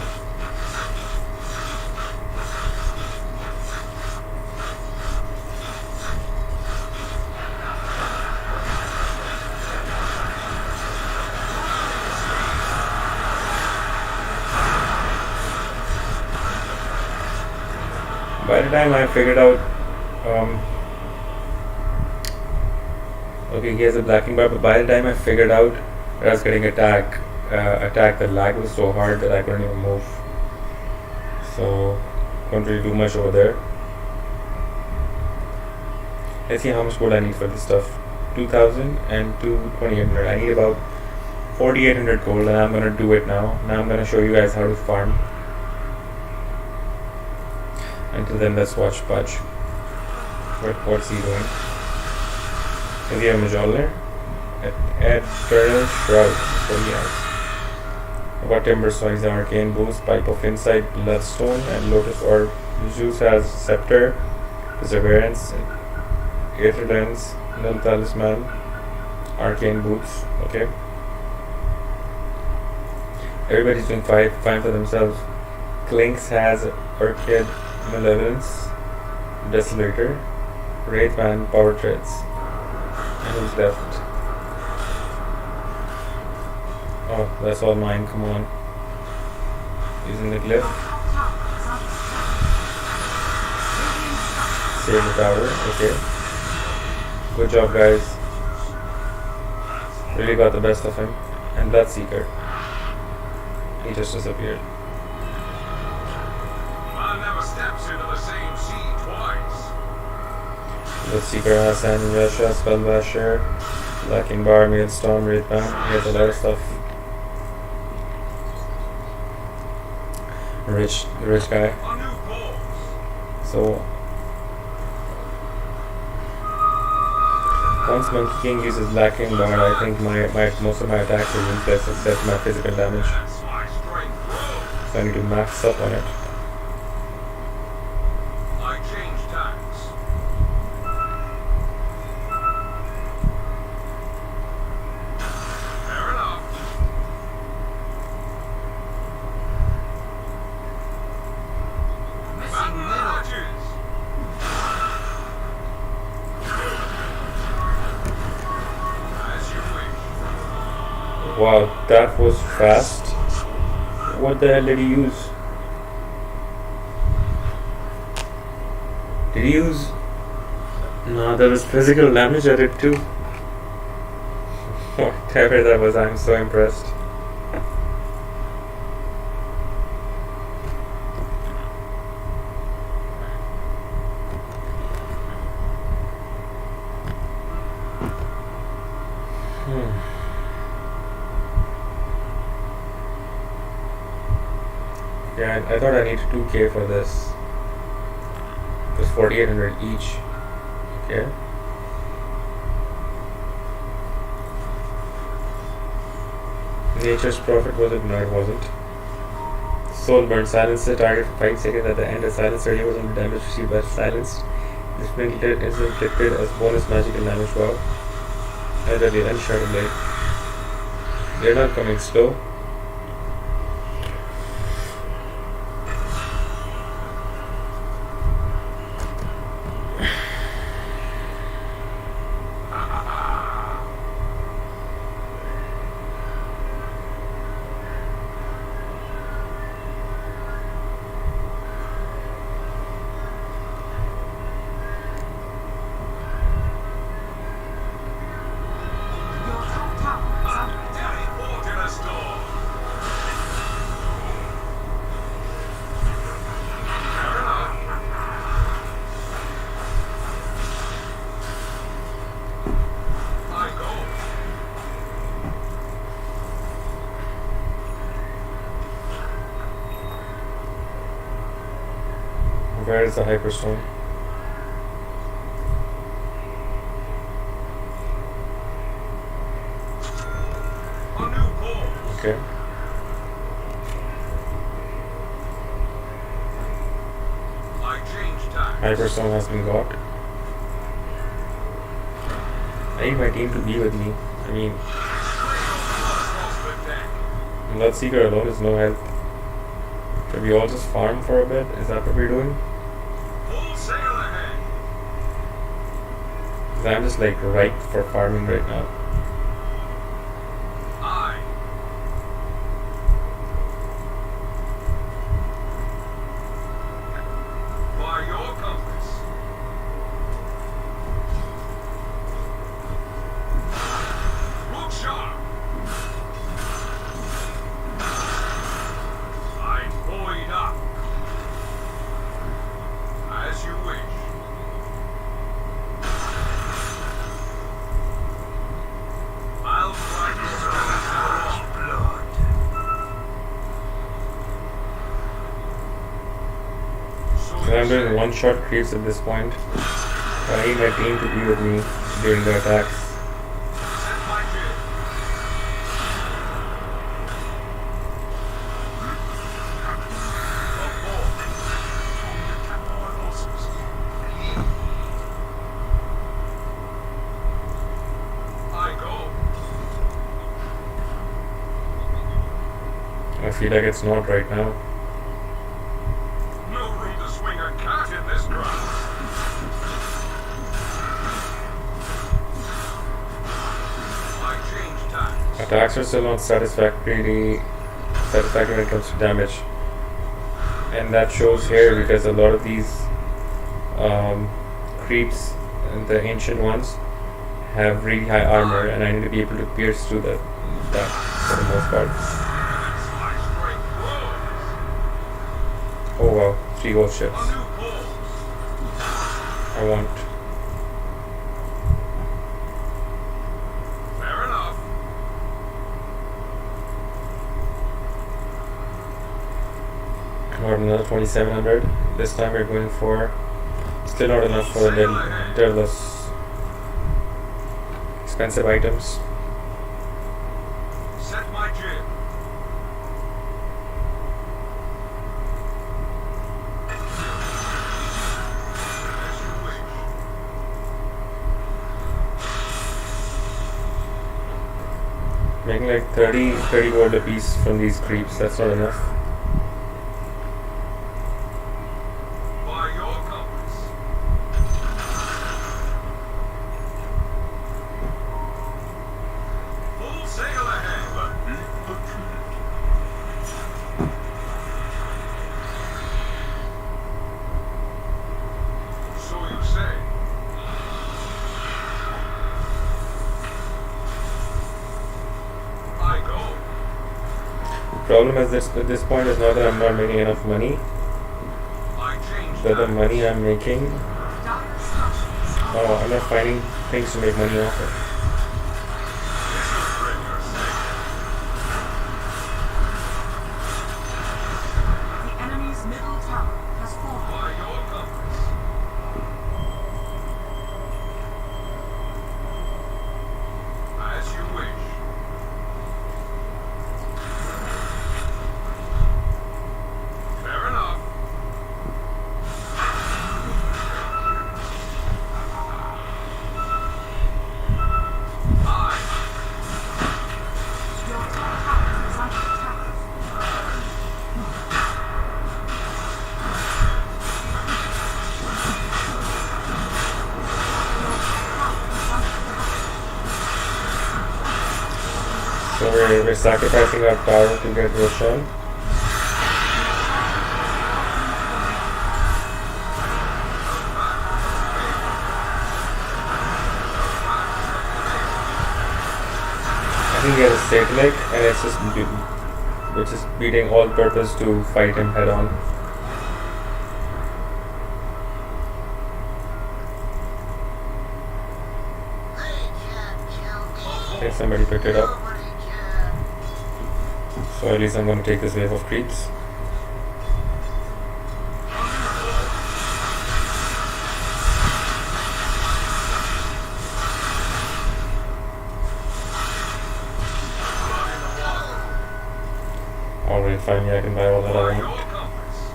By the time I figured out, okay, he has a blacking bar, but by the time I figured out that I was getting attacked, the lag was so hard that I couldn't even move. So, couldn't really do much over there. Let's see how much gold I need for this stuff. 2,000 and 2,800. I need about 4,800 gold, and I'm gonna do it now. Now I'm gonna show you guys how to farm. Until then, let's watch Pudge. What's he doing? Is he a Majolner? Eternal Shroud. What do he has? I've got Timber Slice, Arcane Boost, Pipe of Insight, Bloodstone, and Lotus Orb. Zeus has Scepter, Perseverance, Aether Lens, Null Talisman, Arcane Boots. Okay. Everybody's doing fine for themselves. Clinks has Orchid, Malevolence, Desolator, Wraithman, Power Treads. And who's left? Oh, that's all mine, come on. Using the glyph. Save the tower, okay. Good job, guys. Really got the best of him. And Bloodseeker. He just disappeared. Man never steps into the same sea twice. Bloodseeker has Sand and Russia, Spellbasher, Blacking Bar, Maelstrom, Wraithman. He has a lot of stuff. Rich guy. A new course. So once Monkey King uses Blacking Bar, I think most of my attacks are useless except my physical damage. That's why strength grows. So I need to max up on it. I change tacks. Fair enough. Missing middle. Badges. As you wish. Wow, that was fast. What the hell did he use? Did he use... No, there was physical damage at it too. Whatever that was, I'm so impressed. Yeah, I thought I needed 2k for this. It was 4,800 each. Okay. Nature's Prophet, was it? No, it wasn't. Soulburn, silence the target for 5 seconds at the end. A silence 30% damage received by silenced. This inflicted is inflicted as bonus magical damage. Wow. And at the end, Shadow Blade. They're not coming slow. Your top tower is under attack. Teleport in a storm. Fair enough. I go. Where is the Hyperstone? A new course. Okay. I change tacks. Hyperstone has been got. I need my team to be with me. I mean, Across the deck. Blood Seeker alone is no help. Should we all just farm for a bit? Is that what we're doing? Full sail ahead. Because I'm just like ripe for farming right now. Aye. By your compass. Look sharp. I'm buoyed up. As you wish. I'll fight your blood. So I'm doing one-shot creeps at this point. I need my team to be with me during the attacks. set my jib. I go. I feel like it's not right now. No room to swing a cat in this ground. I change tack. Attacks are still not satisfactory when it comes to damage. And that shows here because a lot of these creeps, the ancient ones, have really high armor, and I need to be able to pierce through that for the most part. My strength grows. Oh wow, 3 ghost ships. A new pulse. I want. Fair enough. About another 2700. This time we're going for. Still not enough for the Daedalus. Expensive items. Set my jib. As you wish. Making like 30 gold a piece from these creeps. That's not enough. By your compass. Full sail ahead. Eat the treat. So you say. I go. Problem is this at this point is not that I'm not making enough money. I change But the tack. money I'm making, Dire structures are I'm not finding things to make money off of. This'll trim your snake. the enemy's middle tower has fallen. By your compass. As you wish. Fair enough. Aye. Your top tower is under attack. So we're sacrificing our power to get Roshan. I think he has a Satanic, and it's which is beating all purpose to fight him head on. Okay, somebody picked it up. So at least I'm going to take this wave of creeps. Alright, finally I can buy all that By I your want. compass.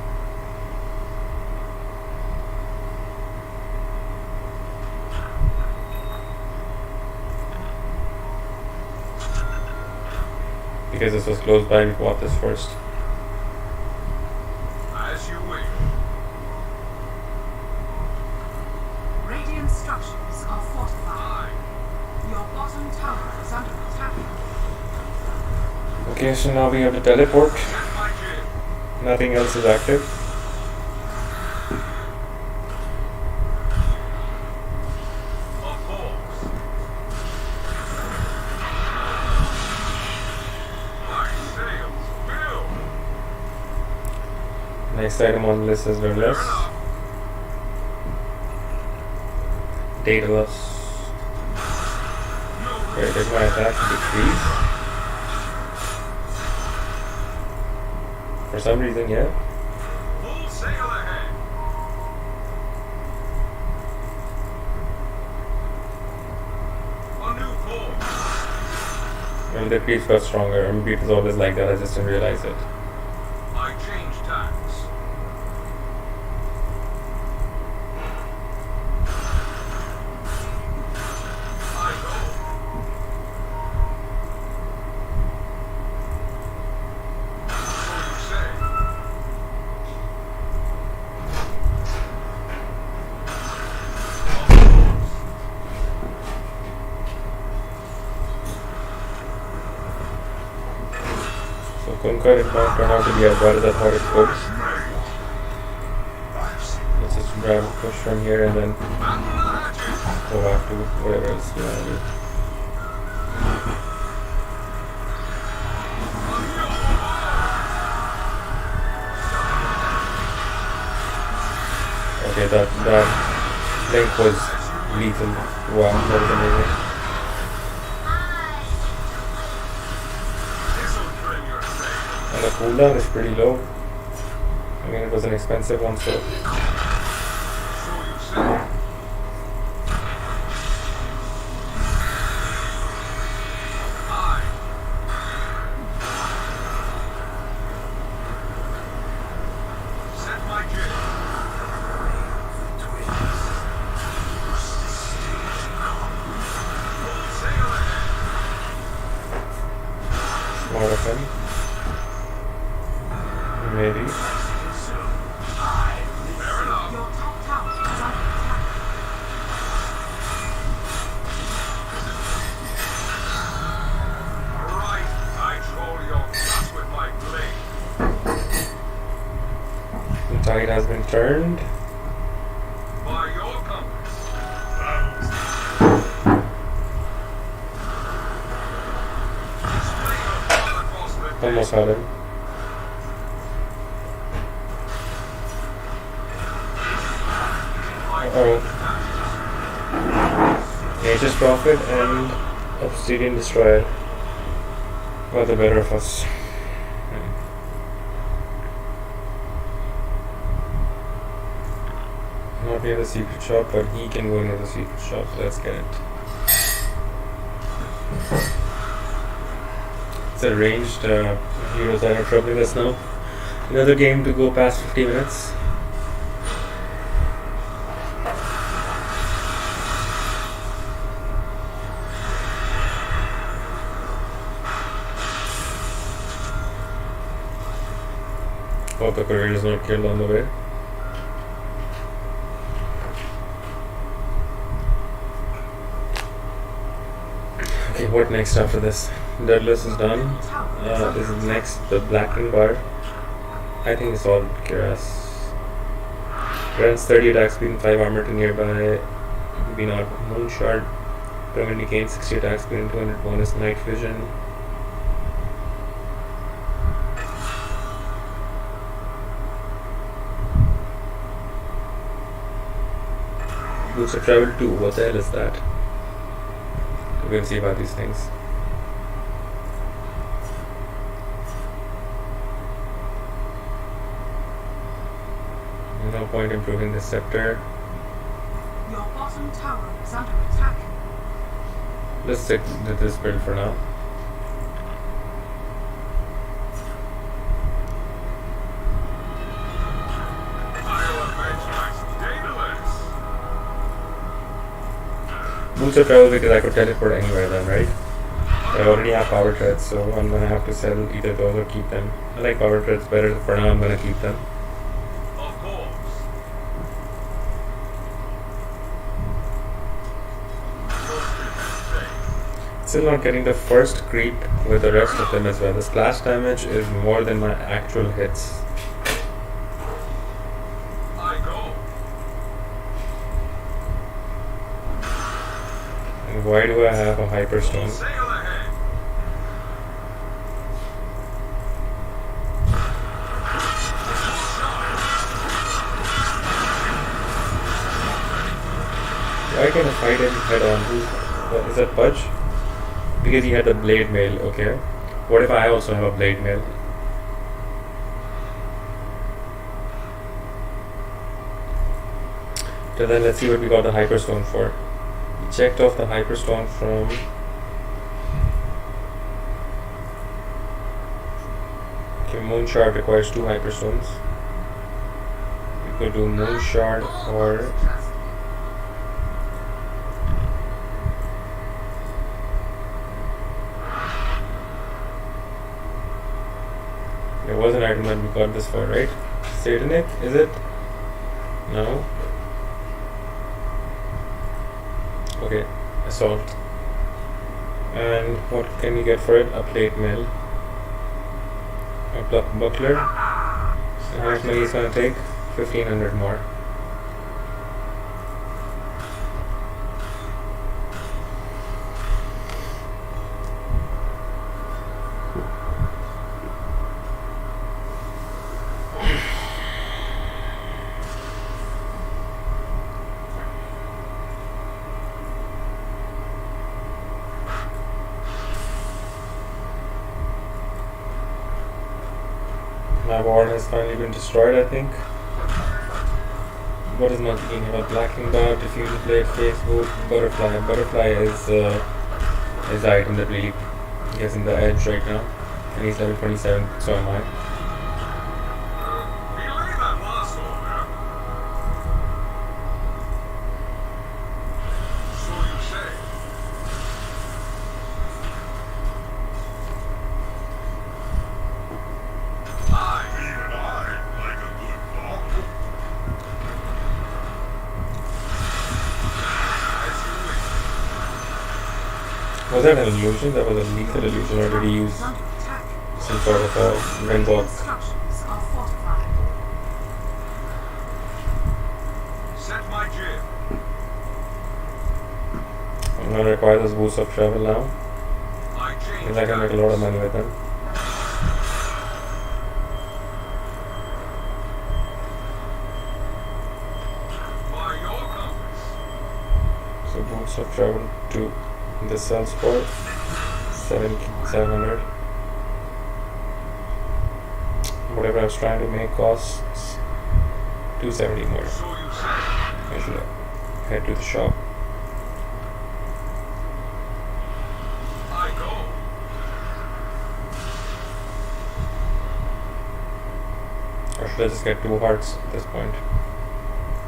Because this was close by, we bought this first. As you wish. Radiant structures are fortified. Aye. Your bottom tower is under attack. Okay, so now we have to teleport. Set my jib. Nothing else is active. Of course. My sails fill. Next item on the list is Fair Windless. enough. Daedalus. Where did my attack decrease? For some reason, yeah. Full sail ahead. A new course. And the creeps got stronger. I mean, beat was always like that, I just didn't realize it. I change tacks. I go. So you say. Of course. So Kunkar did not turn out to be as bad as I thought it could. Let's just grab a push from here and then Battle the hatches. go back to whatever else we want to do. Okay, that link was lethal. Wow, that was amazing. This'll trim your sail. And the cooldown is pretty low. I mean, it was an expensive one, so So you say. Aye. Set my jib. Full sail ahead. smart of him. Maybe. Fair enough. Your top tower is under attack. Right, I troll your guts with my blade. The tide has been turned. By your compass. Display your power across the deck. Almost had him. Uh-oh. Nature's Prophet and Obsidian Destroyer got the better of us. Not near the secret shop, but he can go near the secret shop, so let's get it. It's a ranged heroes that are troubling us now. Another game to go past 50 minutes. Hope the courier is not killed on the way. Okay, what next after this? Deadless is done. This is next, the Blackened Bar. I think it's all Kiras. Grants 30 attack speed and 5 armor to nearby. Be not Moonshard. Permanently gains 60 attack speed and 200 bonus night vision. Boots of travel 2. What the hell is that? We'll see about these things. No point improving the scepter. Your bottom tower is under attack. Let's stick with this build for now. I'll avenge my Daedalus. Boots of travel because I could teleport anywhere then, right? I already have power treads, so I'm gonna have to sell either those or keep them. I like power treads better. For now, I'm gonna keep them. Of course. Still not getting the first creep with the rest of them as well. The splash damage is more than my actual hits. I go. And why do I have a hyperstone? Sail ahead. Why can't I fight him head on? Is that Pudge? Because he had the blade mail, okay. What if I also have a blade mail? So then let's see what we got the hyperstone for. We checked off the hyperstone from okay, Moon Shard requires 2 hyperstones. We could do Moon Shard or there was an item that we got this for, right? Satanic, is it? No. Okay, assault. And what can we get for it? A plate mail. A buckler. And how much money is gonna take? 1500 more. My ward has finally been destroyed, I think. What is not being have a blacking bar, diffusion plate, Facebook, butterfly. Butterfly is his item that really gives him the edge right now. And he's level 27, so am I. Relay that last order. So you say. Even I like a good ball. As you wish. Was that an illusion? That was a lethal illusion, or did he use Is under attack. some sort of a ring block? Structures are fortified. Set my jib. I'm gonna require those boosts of travel now. I change. Because I can make a lot of money with them. By your compass. So boosts of travel to this sells for 700. Whatever I was trying to make costs 270 more. So you say. I should head to the shop. I go. Or should I just get 2 hearts at this point?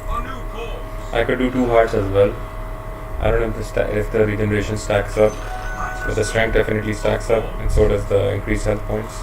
A new course. I could do 2 hearts as well. I don't know if the regeneration stacks up, but the strength definitely stacks up, and so does the increased health points.